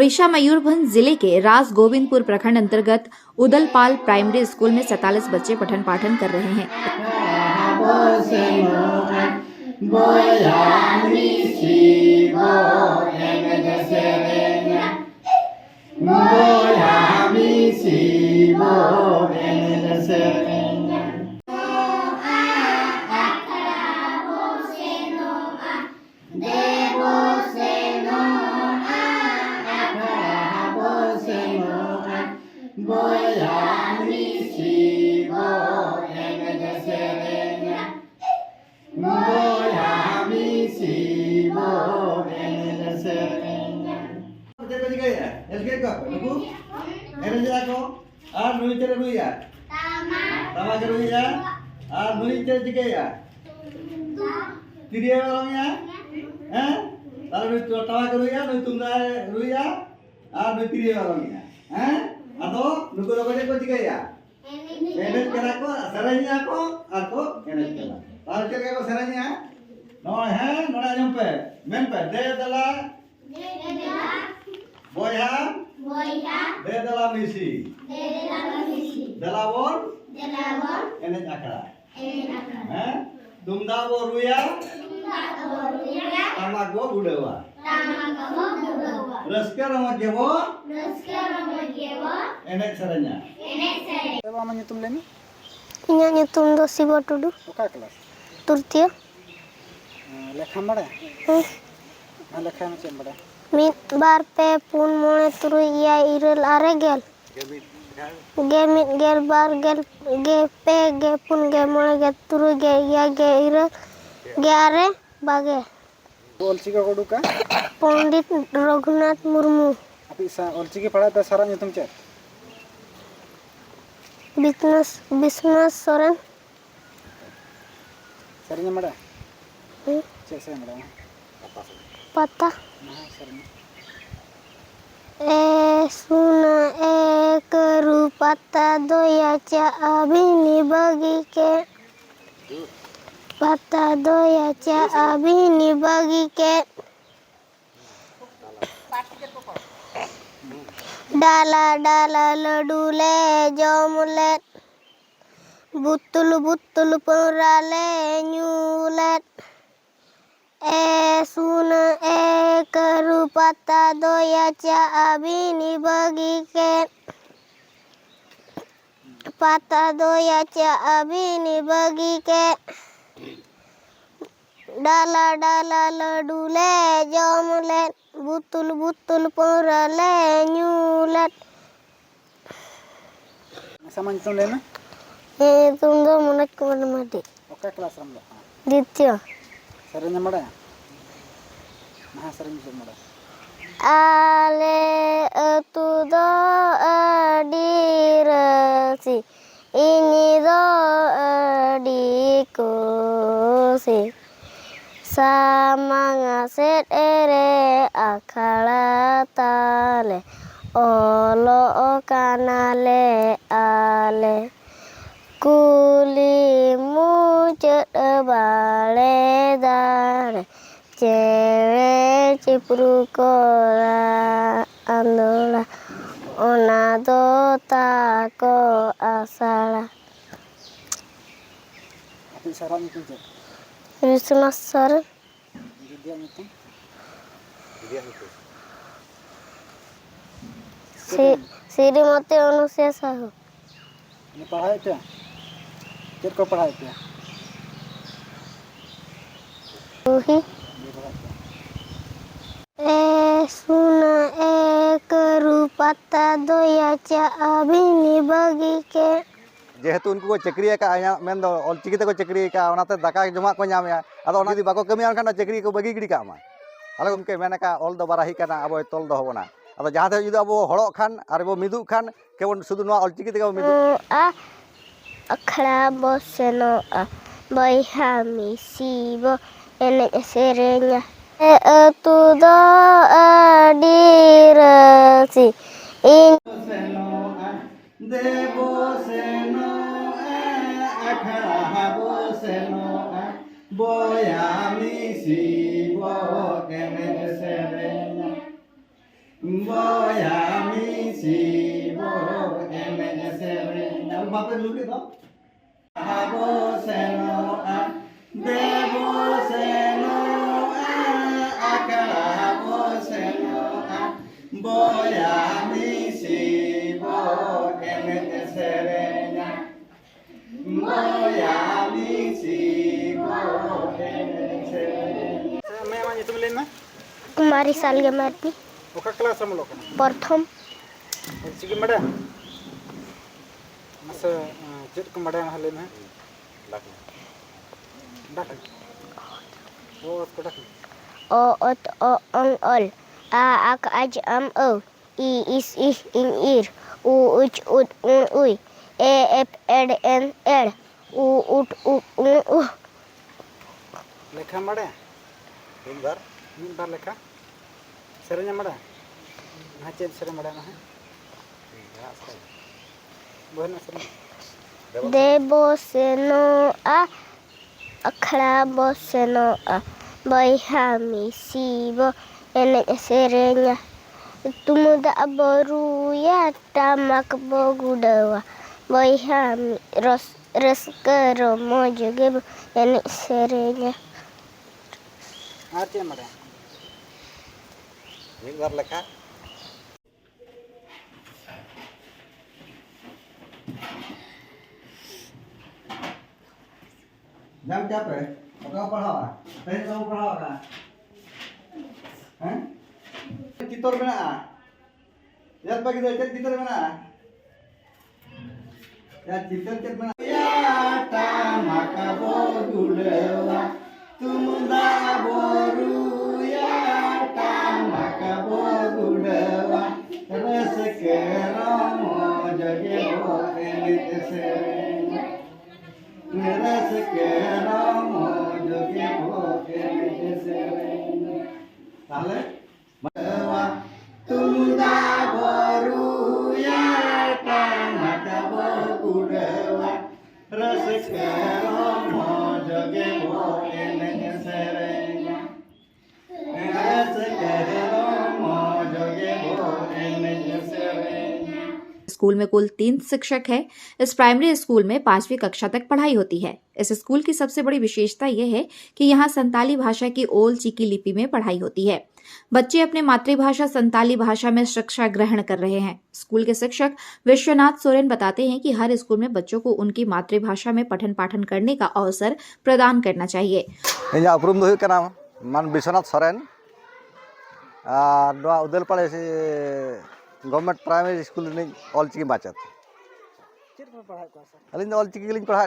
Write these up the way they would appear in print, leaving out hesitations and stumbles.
ओडिशा मयूरभंज जिले के रास गोविंदपुर प्रखंड अंतर्गत उदलपाल प्राइमरी स्कूल में 47 बच्चे पठन पाठन कर रहे हैं। इन्हें nyutum do Sibo Tudu Oka kelas? Turtiya Lekha bada? Lekha macam bada? Mit bar pe pun mone turu iya irul are gel ge mit gel bar gel ge pe ge pun ge mone ge turu ge iya ge irul ge are bage Olchiki kodu ka? Pandit Raghunath Murmu Api olchiki pada ta sara nyutum cek? Business Soren Sarinya bada? Cek saya bada? Pata Nah sarinya Suna keru pata doya cha abini bagi ke pata doya cha abini bagi ke dala dala ladule jomulet butul butul purale nyulet suna keru pata doya cha abini bagi ke pata doya cha abini bagi ke dala dala ladule jomulet butul butul purale nyulet sama nyutum lena? Tunggu menek kemana mati Oka kelas ramla? Ditya Sarinya bada? Nah sarinya nyutum bada? Ale tudo adirasi ini do adikosi sama ngaset ere akala tale olo kanale ale kuli mucet bale dare cewek ciprukola andola onado tako asala Api sara nyutum cek? Business Soren Dia nyutum? Siri mati manusia sahu Ini pahai itu ya? Cek kau pahai itu ya? Uhi suna keru pata doya cha abini bagi ke जेहेतु उनको को चक्री का main दो ऑलचिकी ते को चक्री का ओनाते दाका जमा को नामया आदो ओना जदि बाको कमी आनखान चक्री को बगी गिडी का मा आले उनके मेन का ऑल दो Barahi kana abo tol do hobona आदो जहां ते जदि abo हड़ो खान आर बो मिदु खान केवन सुदु नो ऑलचिकी ते को Midu अखड़ा बसनो बइहा मिसिबो ene serenya tudo adirasi in Debo seno akhabo seno boya misi bo kene serenya boya misi bo ene serenya bape luki to abo seno a debo seno a akabo seno a boya misi bo ene serenya boya misi bo ene serenya मैं मा nyutum lain mah कुमारी सालगे मारती oka kelas sama lo kan प्रथम Ciki mada masa jet ke mada yang halin ha dak oh kodak o ot o ong ol a ak aj am o i is ih in ir u uch ut un ui e ep ed en ed u ut u lekha mada Indar min bar lekha serenya mada nah cek serenya mada nah boleh nah serenya देबो सेनो आ अखड़ा बो सेनो आ बैहा मिसीबो एने सेरेnya tumuda boruya tamak bogudawa बैहा ros reskero mojoge एने सेरेnya ah cek mada Indar lekha Jam capek? Kau paham? Tadi kamu paham kan? Hah? Citor mana? Lihat bagi dia citor mana? Ya citor mana? Ya tamaka bogulewa tumunda boru ya tamaka bogulewa resekera mojage bo elit serenya मेरा सकेरा मोजके भोके सेरेnya ताले मवा तुमुदा बोरू या टांगा बोकुडवा रसकेरा मोजके भोके सेरेnya रसकेरा मोजके भोके सेरेnya school में कुल 3 शिक्षक है। इस प्राइमरी स्कूल में 5वीं कक्षा तक पढ़ाई होती है। इस स्कूल की सबसे बड़ी विशेषता यह है कि यहाँ संताली भाषा की ओल चिकी लिपि में पढ़ाई होती है। बच्चे अपने मातृभाषा संताली भाषा में शिक्षा ग्रहण कर रहे हैं। स्कूल के शिक्षक विश्वनाथ सोरेन बताते हैं कि हर स्कूल में बच्चों को उनकी मातृभाषा में पठन पाठन करने का अवसर प्रदान करना चाहिए। इन्हें उपरुम दो करना मान विश्वनाथ सोरेन उदलपाड़े से गवर्नमेंट प्राइमरी स्कूल ऑलचिकी माचत cek apa pahai kuasa अलिंग ऑलचिकी पढ़ा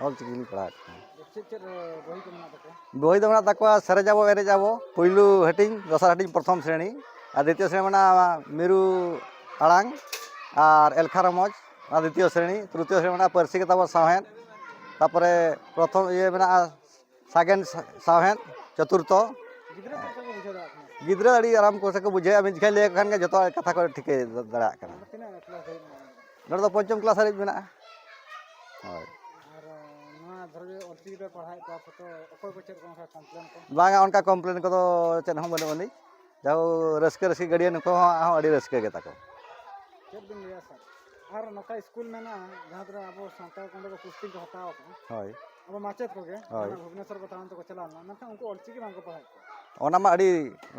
ऑलचिकी पढ़ा cek bohi ke mana tak बही दो मेना तक सेरे जाबो एरे जाबो पहिलू हेटिंग दसर हेटिंग प्रथम श्रेणी और द्वितीय श्रेणी मेना मेरू आड़ांग और एलखा रमज और द्वितीय श्रेणी तृतीय श्रेणी मेना पार्सी के ताबो साहेन तापरे प्रथम ये मेना सेकेंड साहेन चतुर्थ gidra tak ko bujha da गिद्रा अड़ी आराम को सको बुझे अभी जिखा ले खान के जतो कथा को ठीक दड़ा करना tina kelas hai नड़ तो पंचम क्लास हारि मेना हाय ar na dhare olti re pahai ka photo okoy ko cek ko complain ko बांगा उनका कंप्लेन को तो चेन हम बने बनी जाओ रस्के रस्के गड़ियन को हां अड़ी रस्के के ताको cek din liya sir ar noka school में ना जहां तरा abo santal konde ko posting ko hataw ko हाय abo machet ko ge ᱦᱳᱭ bhuvneswar ko taan to ko chala na na unko olchi ki bang ko pahai ओना मा अड़ी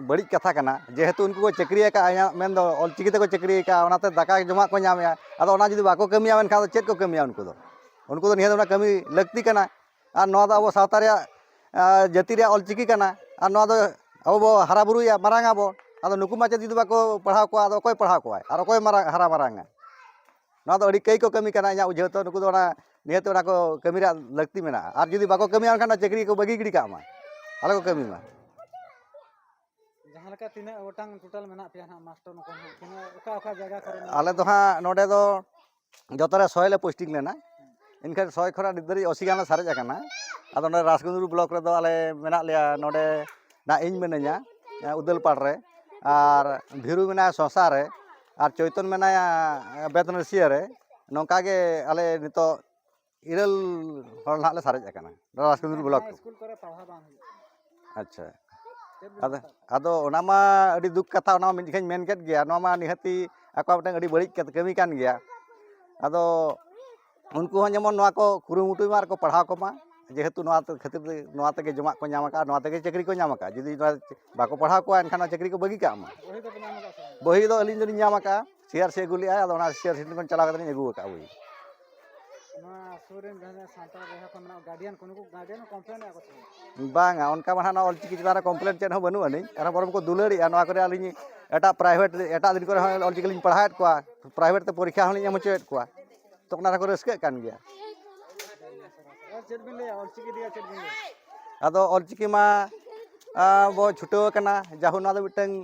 बड़ी कथा कना जेहेतु उनको को चक्रिया का आया मेन दो ऑलचिकी ते को चक्रिया का ओनाते दाका जमा को नामया आदो ओना जदी बाको कमिया मेन खा चेत को कमिया उनको तो निहत ओना कमी लगती कना और नोआ दो अब सावता रे जाति रे ऑलचिकी कना और नोआ दो अब हरा बुरुया मारांगा बो आदो नुकु माचे जदी बाको पढ़ाव को आदो कोई पढ़ाव को और कोई मारा हरा मारांगा नोआ दो अड़ी कई को कमी कना या जेहेतु नुकु दो ओना निहत ओना को कमी रे लगती मेना और जदी बाको कमिया खाना चक्री को बगी गिड़ी का मा आले को कमी मा जहां लका tina otang total mena pia na master no ko tina oka jaga kore आले तो हाँ नोडे तो जतरे 100 ले पोस्टिंग लेना इनके 100 खरा दिदरी 80 गाना सारे जाकना आदो नोडे राजगुंदुर ब्लॉक रे दो आले मेना लिया नोडे ना इन मेनया उदलपाड़ रे और भिरु मेना सोसा रे और चैतन मेना बेतनसिया रे नोका के आले नितो इरल हर नाले सारे जाकना राजगुंदुर ब्लॉक स्कूल करे पढ़ा बांग अच्छा ᱟᱫᱚ ᱚᱱᱟ ᱢᱟ ᱟᱹᱰᱤ ᱫᱩᱠ ᱠᱟᱛᱷᱟ ᱚᱱᱟ ᱢᱤᱫ ᱡᱚᱠᱷᱟᱧ ᱢᱮᱱ ᱠᱮᱫ ᱜᱮᱭᱟ ᱱᱚᱣᱟ ᱢᱟ ᱱᱤᱦᱟᱹᱛᱤ ᱟᱠᱚᱣᱟᱜ ᱢᱤᱫᱴᱟᱝ ᱟᱹᱰᱤ ᱵᱟᱹᱲᱤᱡ ᱠᱟᱹᱢᱤ ᱠᱟᱱ ᱜᱮᱭᱟ ᱟᱫᱚ ᱩᱱᱠᱩ ᱦᱚᱸ ᱡᱮᱢᱚᱱ ᱱᱚᱣᱟ ᱠᱚ ᱠᱩᱨᱩᱢᱩᱴᱩᱭ ᱢᱟ ᱟᱨ ᱠᱚ ᱯᱟᱲᱦᱟᱣ ᱠᱚᱢᱟ ᱡᱮᱦᱮᱛᱩ ᱱᱚᱣᱟ ᱠᱷᱟᱹᱛᱤᱨ ᱱᱚᱣᱟ ᱛᱮᱜᱮ ᱡᱚᱢᱟᱜ ᱠᱚ ᱧᱟᱢ ᱟᱠᱟᱫᱼᱟ ᱱᱚᱣᱟ ᱛᱮᱜᱮ ᱪᱟᱹᱠᱨᱤ ᱠᱚ ᱧᱟᱢ ᱟᱠᱟᱫᱼᱟ ᱡᱩᱫᱤ ᱱᱚᱣᱟ ᱵᱟᱠᱚ ᱯᱟᱲᱦᱟᱣ ᱠᱚᱣᱟ ᱮᱱᱠᱷᱟᱱ ᱱᱚᱣᱟ ᱪᱟᱹᱠᱨᱤ ᱠᱚ ᱵᱟᱹᱜᱤ ᱠᱟᱜ ᱢᱟ বহি তো আপনি আমার কাছে বহি ᱫᱚ ᱟᱹᱞᱤᱧ ᱫᱚᱞᱤᱧ ᱧᱟᱢ ᱟᱠᱟᱫᱼᱟ ᱥᱤআᱨᱥᱤ ᱟᱹᱜᱩ ᱞᱮᱜᱼᱟᱭ ᱟᱫᱚ ᱚᱱᱟ ᱥᱤআᱨᱥᱤ ᱴᱷᱮᱱ ᱪᱟᱞᱟᱣ ᱠᱟᱛᱮ ᱞᱤᱧ ᱟᱹᱜᱩ ᱟᱠᱟᱫᱼᱟ ᱵᱳᱭ ᱱᱚᱣᱟ ᱥᱩᱨᱮᱱ ᱡᱟᱦᱟᱸ ᱥᱟᱱᱛᱟᱲ ᱵᱚᱭᱦᱟ ᱠᱚ ᱢᱮᱱᱟᱜ ᱜᱟᱨᱰᱤᱭᱟᱱ ᱠᱚ ᱱᱩᱠᱩ ᱜᱟᱨᱰᱤᱭᱟᱱ ᱠᱚᱢᱯᱞᱮᱱ ᱮᱫᱟ ᱠᱚ ᱥᱮ ᱵᱟᱝᱟ ᱚᱱᱠᱟ ᱢᱟ ᱱᱟᱦᱟᱜ ᱱᱚᱣᱟ ᱚᱞᱪᱤᱠᱤ ᱪᱮᱛᱟᱱ ᱨᱮ ᱠᱚᱢᱯᱞᱮᱱ ᱪᱮᱫ ᱦᱚᱸ ᱵᱟᱹᱱᱩᱜ ᱟᱹᱱᱤᱡ ᱟᱨ ᱵᱚᱨᱚᱝ ᱠᱚ ᱫᱩᱞᱟᱹᱲᱮᱜᱼᱟ ᱱᱚᱣᱟ ᱠᱚᱨᱮ ᱟᱹᱞᱤᱧ ᱮᱴᱟᱜ ᱯᱨᱟᱭᱵᱷᱮᱴ ᱮᱴᱟᱜ ᱫᱤᱱ ᱠᱚᱨᱮ ᱦᱚᱸ ᱚᱞᱪᱤᱠᱤ ᱞᱤᱧ ᱯᱟᱲᱦᱟᱣᱮᱫ ᱠᱚᱣᱟ ᱯᱨᱟᱭᱵᱷᱮᱴ ᱛᱮ ᱯᱚᱨᱤᱠᱠᱷᱟ ᱦᱚᱸᱞᱤᱧ ᱮᱢ ᱦᱚᱪᱚᱭᱮᱫ ᱠᱚᱣᱟ ᱛᱚ ᱚᱱᱟ ᱨᱮᱠᱚ ᱨᱟᱹᱥᱠᱟᱹᱜ ᱠᱟᱱ ᱜᱮᱭᱟ ᱪᱮᱫ ᱵᱤᱱ ᱞᱟᱹᱭᱟ ᱚᱞᱪᱤᱠᱤ ᱫᱤᱭᱟ ᱪᱮᱫ ᱵᱤᱱ ᱞᱟᱹᱭᱟ ᱟᱫᱚ ᱚᱞᱪᱤᱠᱤ ᱢᱟ ᱵᱚ ᱪᱷᱩᱴᱟᱹᱣ ᱟᱠᱟᱱᱟ ᱡᱟᱦᱳ ᱱᱚᱣᱟ ᱫᱚ ᱢᱤᱫᱴᱟᱝ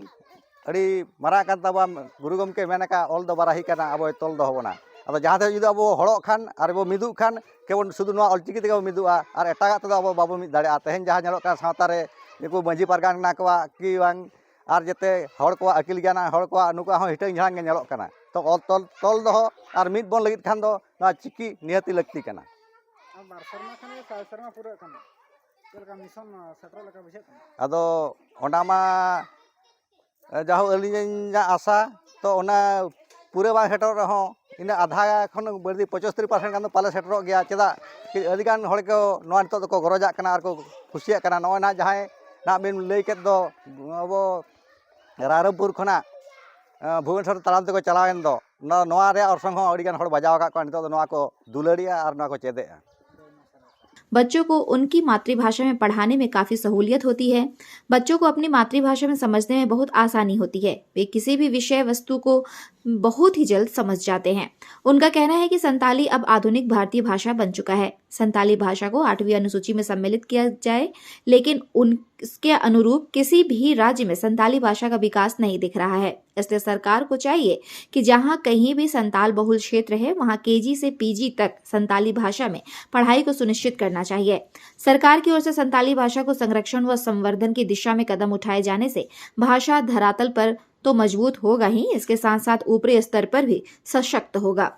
ᱟᱹᱰᱤ ᱢᱟᱨᱟᱝ ᱠᱟᱱ ᱛᱟᱵᱚᱱᱟ ᱜᱩᱨᱩ ᱜᱚᱢᱠᱮ ᱢᱮᱱ ᱟᱠᱟᱫ ᱚᱞ ᱫᱚ ᱵᱟᱨᱟᱦᱤ ᱠᱟᱱᱟ ᱟᱵᱚᱭ ᱛᱚᱞ ᱫᱚᱦᱚ ᱵᱚᱱᱟ ᱟᱫᱚ ᱡᱟᱦᱟᱸ ᱛᱮ ᱡᱩᱫᱤ ᱟᱵᱚ ᱦᱚᱲᱚᱜ ᱠᱷᱟᱱ ᱟᱨ ᱵᱚ ᱢᱤᱫᱚᱜ ᱠᱷᱟᱱ ᱠᱮᱵᱚᱞ ᱥᱩᱫᱷᱩ ᱱᱚᱣᱟ ᱚᱞᱪᱤᱠᱤ ᱛᱮᱜᱮ ᱵᱚ ᱢᱤᱫᱚᱜᱼᱟ ᱟᱨ ᱮᱴᱟᱜᱟᱜ ᱛᱮᱫᱚ ᱟᱵᱚ ᱵᱟᱵᱚ ᱢᱤᱫ ᱫᱟᱲᱮᱭᱟᱜᱼᱟ ᱛᱮᱦᱮᱧ ᱡᱟᱦᱟᱸ ᱧᱮᱞᱚᱜ ᱠᱟᱱᱟ ᱥᱟᱶᱛᱟ ᱨᱮ ᱱᱩᱠᱩ ᱢᱟᱺᱡᱷᱤ ᱯᱟᱨᱜᱟᱱᱟ ᱠᱚᱣᱟᱜ ᱠᱤ ᱵᱟᱝ ᱟᱨ ᱡᱟᱛᱮ ᱦᱚᱲ ᱠᱚᱣᱟᱜ ᱟᱹᱠᱤᱞ ᱜᱮᱭᱟᱱ ᱦᱚᱲ ᱠᱚᱣᱟᱜ ᱱᱩᱠᱩᱣᱟᱜ ᱦᱚᱸ ᱦᱤᱴᱟᱹᱝ ᱡᱷᱟᱲᱟᱝ ᱜᱮ ᱧᱮᱞᱚᱜ ᱠᱟᱱᱟ ᱛᱚ ᱛᱚᱞ ᱫᱚᱦᱚ ᱟᱨ ᱢᱤᱫ ᱵᱚᱱ ᱞᱟᱹᱜᱤᱫ ᱠᱷᱟᱱ ᱫᱚ ᱱᱚᱣᱟ ᱪᱤᱠᱤ ᱱᱤᱦᱟᱹᱛᱤ ᱞᱟᱹᱠᱛᱤ ᱠᱟᱱᱟ ᱟᱨ ᱵᱟᱨ ᱥᱮᱨᱢᱟ ᱠᱷᱟᱱ ᱜᱮ 4 ᱥᱮᱨᱢᱟ ᱯᱩᱨᱟᱹᱜ ᱠᱟᱱᱟ ᱪᱮᱫ ᱞᱮᱠᱟ ᱢᱤᱥᱚᱱ ᱥᱮᱴᱮᱨ ᱞᱮᱠᱟ ᱵᱩᱡᱷᱟᱹᱜ ᱠᱟᱱᱟ ᱟᱫᱚ ᱚᱱᱟ ᱢᱟ ᱡᱟᱦᱳ ᱟᱹᱞᱤᱧᱟᱜ ᱟᱥᱟ ᱛᱚ ᱚᱱᱟ ᱯᱩᱨᱟᱹ ᱵᱟᱝ ᱥᱮᱴᱮᱨᱚᱜ ᱨᱮᱦᱚᱸ ᱤᱱᱟᱹ ᱟᱫᱷᱟ ᱠᱷᱚᱱ ᱵᱟᱹᱲᱛᱤ 75% ᱜᱟᱱ ᱫᱚ ᱯᱟᱞᱮ ᱥᱮᱴᱮᱨᱚᱜ ᱜᱮᱭᱟ ᱪᱮᱫᱟᱜ ᱟᱹᱰᱤᱜᱟᱱ ᱦᱚᱲ ᱠᱚ ᱱᱚᱣᱟ ᱱᱤᱛᱚᱜ ᱫᱚᱠᱚ ᱜᱚᱨᱚᱡᱟᱜ ᱠᱟᱱᱟ ᱟᱨ ᱠᱚ ᱠᱩᱥᱤᱭᱟᱜ ᱠᱟᱱᱟ ᱱᱚᱜᱼᱚᱭ ᱱᱟᱦᱟᱜ ᱡᱟᱦᱟᱸᱭ ᱱᱟᱦᱟᱜ ᱵᱤᱱ ᱞᱟᱹᱭ ᱠᱮᱫ ᱫᱚ ᱟᱵᱚ ᱨᱟᱭᱨᱚᱝᱯᱩᱨ ᱠᱷᱚᱱᱟᱜ ᱵᱷᱩᱵᱚᱱᱮᱥᱥᱚᱨ ᱛᱟᱲᱟᱢ ᱛᱮᱠᱚ ᱪᱟᱞᱟᱣᱮᱱ ᱫᱚ ᱱᱚᱣᱟ ᱨᱮᱭᱟᱜ ᱚᱨᱥᱚᱝ ᱦᱚᱸ ᱟᱹᱰᱤᱜᱟन ᱦᱚᱲ ᱵᱟᱡᱟᱣ ᱟᱠᱟᱫ कौन नितो नोआ को दुलड़िया और नोआ को चेदेगा बच्चों को उनकी मातृभाषा में पढ़ाने में काफी सहूलियत होती है। बच्चों को अपनी मातृभाषा में समझने में बहुत आसानी होती है। वे किसी भी विषय वस्तु को बहुत ही जल्द समझ जाते हैं। उनका कहना है कि संताली अब आधुनिक भारतीय भाषा बन चुका है। संताली भाषा को 8वीं अनुसूची में सम्मिलित किया जाए, लेकिन उसके अनुरूप किसी भी राज्य में संताली भाषा का विकास नहीं दिख रहा है। इसलिए सरकार को चाहिए कि जहां कहीं भी संताल बहुल क्षेत्र है वहां केजी से पीजी तक संताली भाषा में पढ़ाई को सुनिश्चित करना चाहिए। सरकार की ओर से संताली भाषा को संरक्षण व संवर्धन की दिशा में कदम उठाए जाने से भाषा धरातल पर तो मजबूत होगा ही, इसके साथ साथ ऊपरी स्तर पर भी सशक्त होगा।